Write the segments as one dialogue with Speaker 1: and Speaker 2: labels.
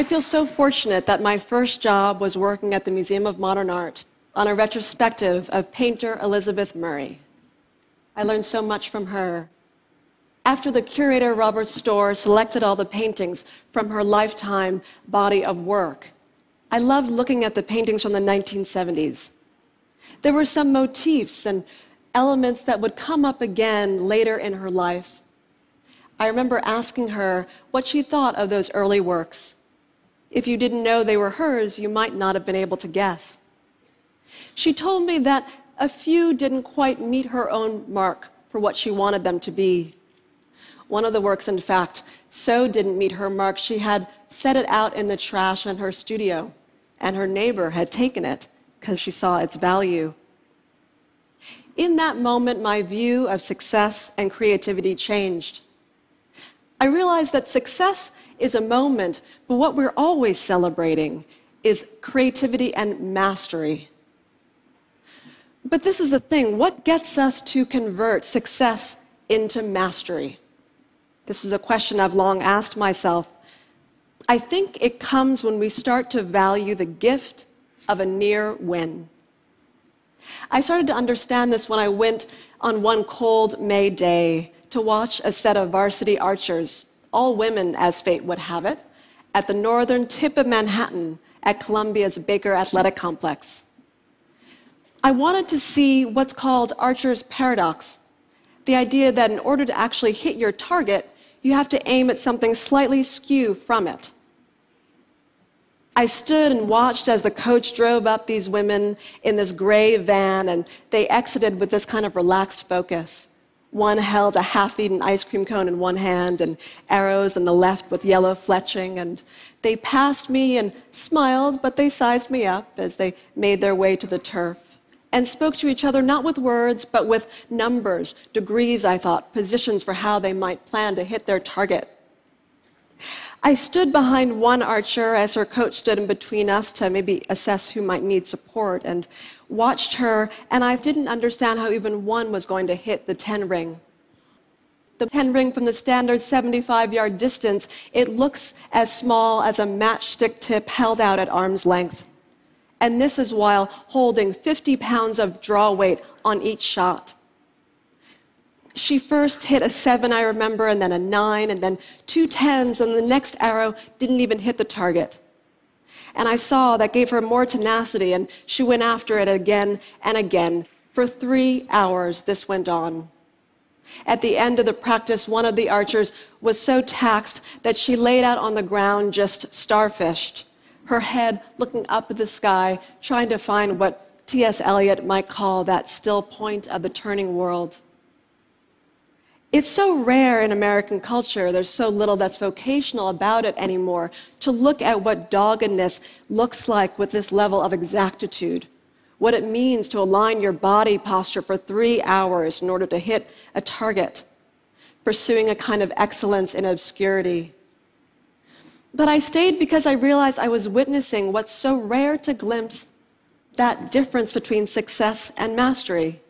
Speaker 1: I feel so fortunate that my first job was working at the Museum of Modern Art on a retrospective of painter Elizabeth Murray. I learned so much from her. After the curator, Robert Storr, selected all the paintings from her lifetime body of work, I loved looking at the paintings from the 1970s. There were some motifs and elements that would come up again later in her life. I remember asking her what she thought of those early works. If you didn't know they were hers, you might not have been able to guess. She told me that a few didn't quite meet her own mark for what she wanted them to be. One of the works, in fact, so didn't meet her mark, she had set it out in the trash in her studio, and her neighbor had taken it because she saw its value. In that moment, my view of success and creativity changed. I realized that success is a moment, but what we're always celebrating is creativity and mastery. But this is the thing, what gets us to convert success into mastery? This is a question I've long asked myself. I think it comes when we start to value the gift of a near win. I started to understand this when I went on one cold May day to watch a set of varsity archers, all women as fate would have it, at the northern tip of Manhattan at Columbia's Baker Athletic Complex. I wanted to see what's called Archer's paradox, the idea that in order to actually hit your target, you have to aim at something slightly skew from it. I stood and watched as the coach drove up these women in this gray van, and they exited with this kind of relaxed focus. One held a half-eaten ice cream cone in one hand and arrows in the left with yellow fletching, and they passed me and smiled, but they sized me up as they made their way to the turf and spoke to each other not with words, but with numbers, degrees, I thought, positions for how they might plan to hit their target. I stood behind one archer as her coach stood in between us to maybe assess who might need support, and watched her, and I didn't understand how even one was going to hit the 10 ring. The 10 ring from the standard 75-yard distance, it looks as small as a matchstick tip held out at arm's length. And this is while holding 50 pounds of draw weight on each shot. She first hit a 7, I remember, and then a 9, and then 2 10s, and the next arrow didn't even hit the target. And I saw that gave her more tenacity, and she went after it again and again. For 3 hours, this went on. At the end of the practice, one of the archers was so taxed that she laid out on the ground just starfished, her head looking up at the sky, trying to find what T.S. Eliot might call that still point of the turning world. It's so rare in American culture, there's so little that's vocational about it anymore, to look at what doggedness looks like with this level of exactitude, what it means to align your body posture for 3 hours in order to hit a target, pursuing a kind of excellence in obscurity. But I stayed because I realized I was witnessing what's so rare to glimpse, that difference between success and mastery.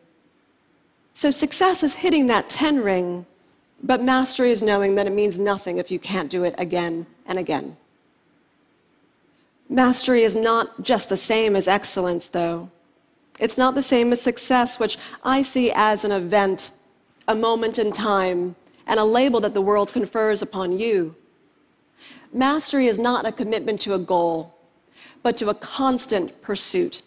Speaker 1: So success is hitting that 10 ring, but mastery is knowing that it means nothing if you can't do it again and again. Mastery is not just the same as excellence, though. It's not the same as success, which I see as an event, a moment in time, and a label that the world confers upon you. Mastery is not a commitment to a goal, but to a constant pursuit.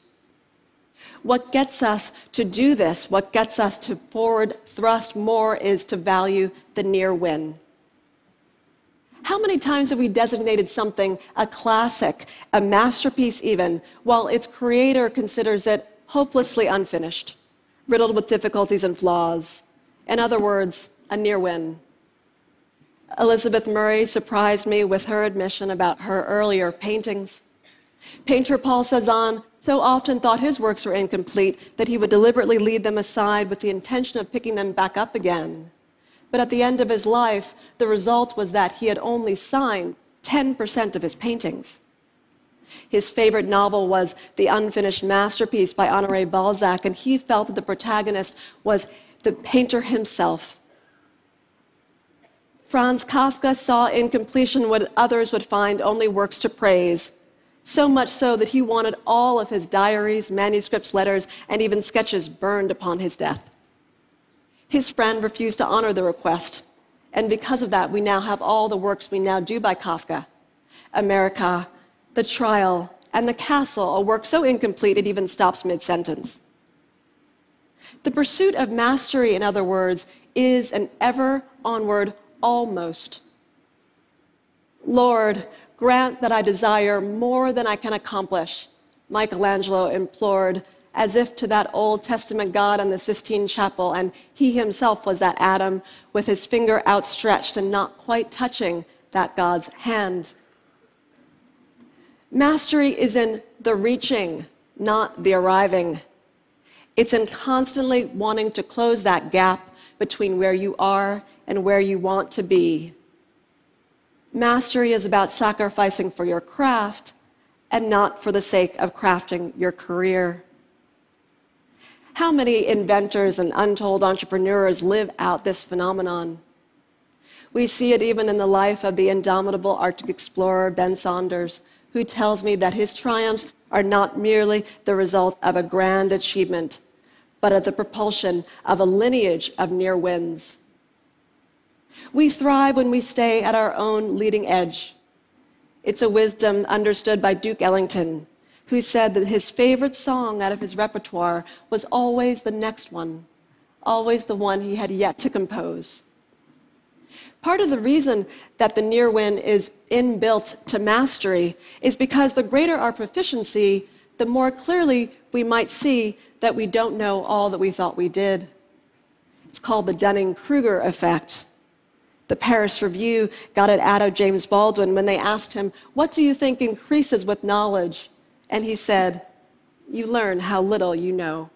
Speaker 1: What gets us to do this, what gets us to forward thrust more, is to value the near win. How many times have we designated something a classic, a masterpiece even, while its creator considers it hopelessly unfinished, riddled with difficulties and flaws? In other words, a near win. Elizabeth Murray surprised me with her admission about her earlier paintings. Painter Paul Cézanne so often thought his works were incomplete that he would deliberately leave them aside with the intention of picking them back up again. But at the end of his life, the result was that he had only signed 10% of his paintings. His favorite novel was The Unfinished Masterpiece by Honoré Balzac, and he felt that the protagonist was the painter himself. Franz Kafka saw in completion what others would find only works to praise, so much so that he wanted all of his diaries, manuscripts, letters, and even sketches burned upon his death. His friend refused to honor the request, and because of that, we now have all the works we now do by Kafka. America, The Trial, and The Castle, a work so incomplete it even stops mid-sentence. The pursuit of mastery, in other words, is an ever onward almost. Lord, grant that I desire more than I can accomplish, Michelangelo implored, as if to that Old Testament God in the Sistine Chapel, and he himself was that Adam with his finger outstretched and not quite touching that God's hand. Mastery is in the reaching, not the arriving. It's in constantly wanting to close that gap between where you are and where you want to be. Mastery is about sacrificing for your craft and not for the sake of crafting your career. How many inventors and untold entrepreneurs live out this phenomenon? We see it even in the life of the indomitable Arctic explorer Ben Saunders, who tells me that his triumphs are not merely the result of a grand achievement, but of the propulsion of a lineage of near wins. We thrive when we stay at our own leading edge. It's a wisdom understood by Duke Ellington, who said that his favorite song out of his repertoire was always the next one, always the one he had yet to compose. Part of the reason that the near win is inbuilt to mastery is because the greater our proficiency, the more clearly we might see that we don't know all that we thought we did. It's called the Dunning-Kruger effect. The Paris Review got it out of James Baldwin when they asked him, "What do you think increases with knowledge?" And he said, "You learn how little you know."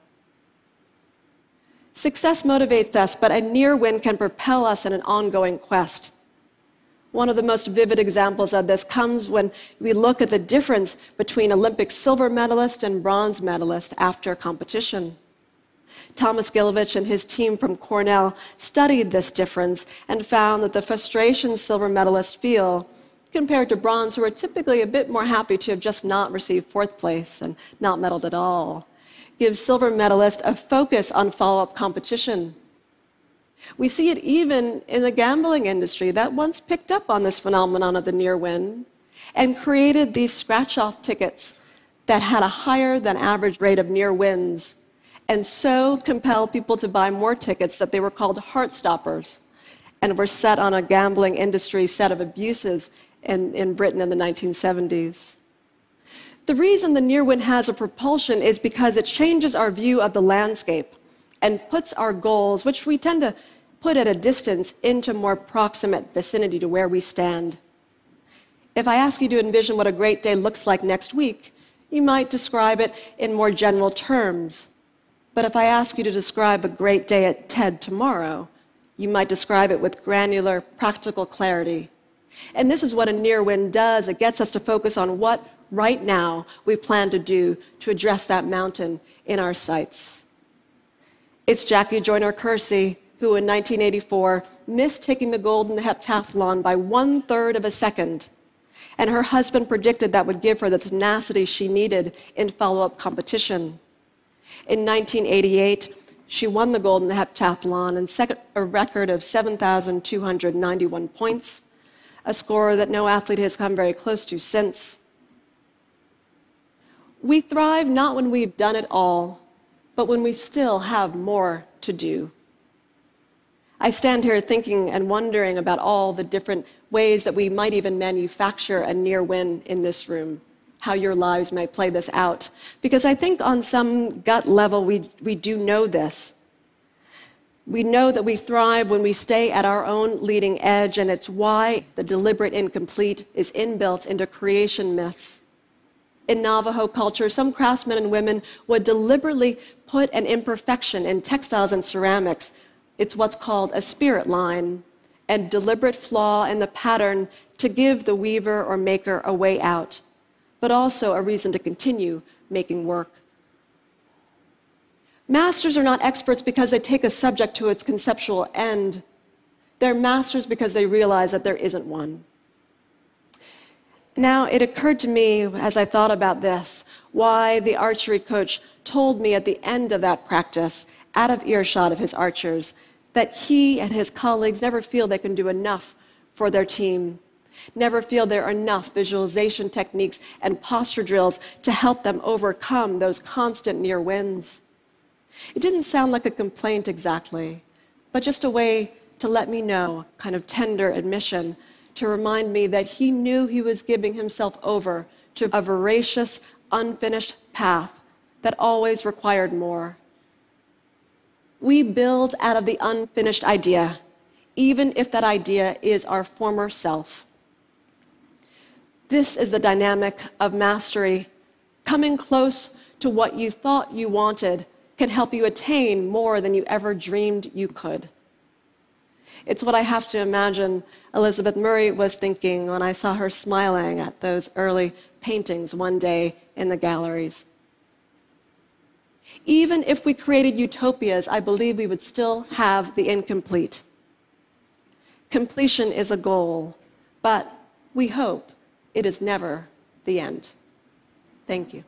Speaker 1: Success motivates us, but a near win can propel us in an ongoing quest. One of the most vivid examples of this comes when we look at the difference between Olympic silver medalist and bronze medalist after competition. Thomas Gilovich and his team from Cornell studied this difference and found that the frustration silver medalists feel, compared to bronze, who are typically a bit more happy to have just not received fourth place and not medaled at all, gives silver medalists a focus on follow-up competition. We see it even in the gambling industry that once picked up on this phenomenon of the near win and created these scratch-off tickets that had a higher than average rate of near wins, and so compelled people to buy more tickets that they were called heart stoppers and were set on a gambling industry set of abuses in Britain in the 1970s. The reason the near win has a propulsion is because it changes our view of the landscape and puts our goals, which we tend to put at a distance, into more proximate vicinity to where we stand. If I ask you to envision what a great day looks like next week, you might describe it in more general terms. But if I ask you to describe a great day at TED tomorrow, you might describe it with granular, practical clarity. And this is what a near win does. It gets us to focus on what right now we plan to do to address that mountain in our sights. It's Jackie Joyner-Kersee, who in 1984 missed taking the gold in the heptathlon by 1/3 of a second. And her husband predicted that would give her the tenacity she needed in follow-up competition. In 1988, she won the gold in the heptathlon and set a record of 7,291 points, a score that no athlete has come very close to since. We thrive not when we've done it all, but when we still have more to do. I stand here thinking and wondering about all the different ways that we might even manufacture a near win in this room, how your lives may play this out. Because I think on some gut level, we do know this. We know that we thrive when we stay at our own leading edge, and it's why the deliberate incomplete is inbuilt into creation myths. In Navajo culture, some craftsmen and women would deliberately put an imperfection in textiles and ceramics. It's what's called a spirit line, a deliberate flaw in the pattern to give the weaver or maker a way out, but also a reason to continue making work. Masters are not experts because they take a subject to its conceptual end. They're masters because they realize that there isn't one. Now, it occurred to me as I thought about this, why the archery coach told me at the end of that practice, out of earshot of his archers, that he and his colleagues never feel they can do enough for their team, never feel there are enough visualization techniques and posture drills to help them overcome those constant near wins. It didn't sound like a complaint exactly, but just a way to let me know, kind of tender admission, to remind me that he knew he was giving himself over to a voracious, unfinished path that always required more. We build out of the unfinished idea, even if that idea is our former self. This is the dynamic of mastery. Coming close to what you thought you wanted can help you attain more than you ever dreamed you could. It's what I have to imagine Elizabeth Murray was thinking when I saw her smiling at those early paintings one day in the galleries. Even if we created utopias, I believe we would still have the incomplete. Completion is a goal, but we hope it is never the end. Thank you.